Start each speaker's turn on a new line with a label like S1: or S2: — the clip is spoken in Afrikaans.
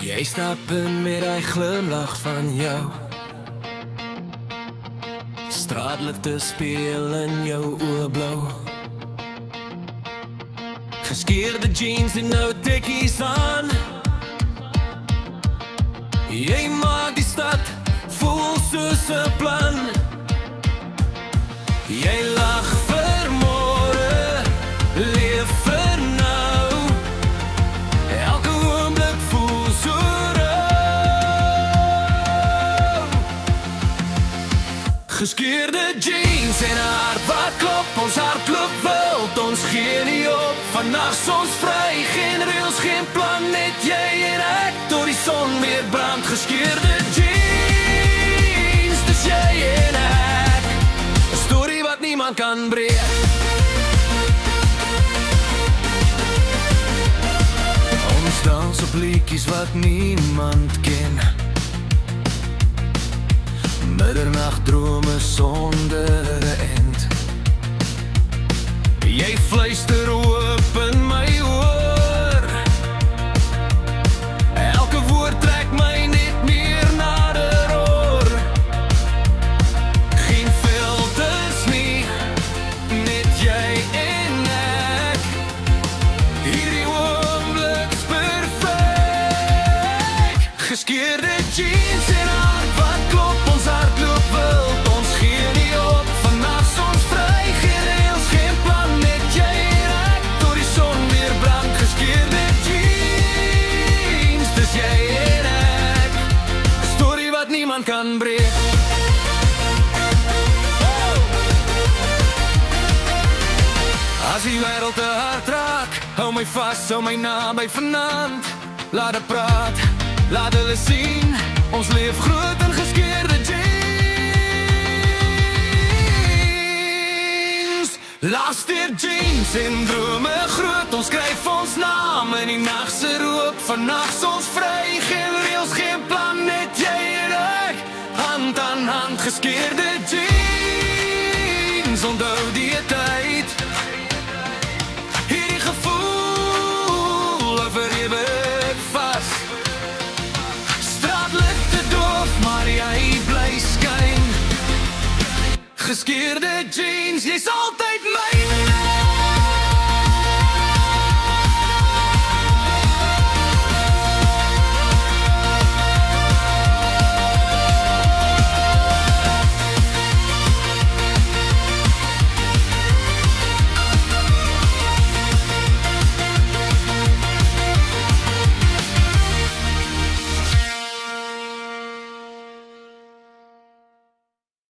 S1: Jy stap in met die glimlach van jou, straatligte speel in jou oë blou. Geskeerde jeans en nou tekkies aan, jy maak die stad voel soos 'n plan. Jy lag vir môre, leef vir nou, elke oomblik voel so rauw. Geskeerde jeans en 'n hart wat klop, ons hart loop wild, ons gee nie op. Vannacht ons vry, geen reels, geen plan, net jy en ek, tot die son weer brand. Geskeerde jeans, dis jy en ek, 'n storie wat niemand kan breek. Ons dans op liedjies wat niemand ken, middernacht drome sonder 'n end. Jy fluister oop in my oor, elke woord trek my net meer nader oor. Geen filters nie, net jy en ek, hierdie oomblik's perfek. Geskeerde jeans en 'n hart wat klop, ons hart loop wild, ons gee nie op. Vannacht ons vry, geen reels, geen plan, net jy en ek, tot die son weer brand. Geskeerde jeans, dis jy en ek, 'n storie wat niemand kan breek. As die wêreld te hard raak, hou my vas, hou my naby vanaand. Laat het praat, laat hulle sien, ons leef groot in geskeerde jeans. Laaste jeans en drome groot, ons skryf ons naam in die nachtse rook. Vannacht ons vry, geen reels, geen plan, net jy en ek, hand aan hand. Geskeerde jeans, onthou die tyd, hierdie gevoel hou vir ewig vas. Straatligte doof, maar jy bly skyn. Geskeerde jeans, jy sal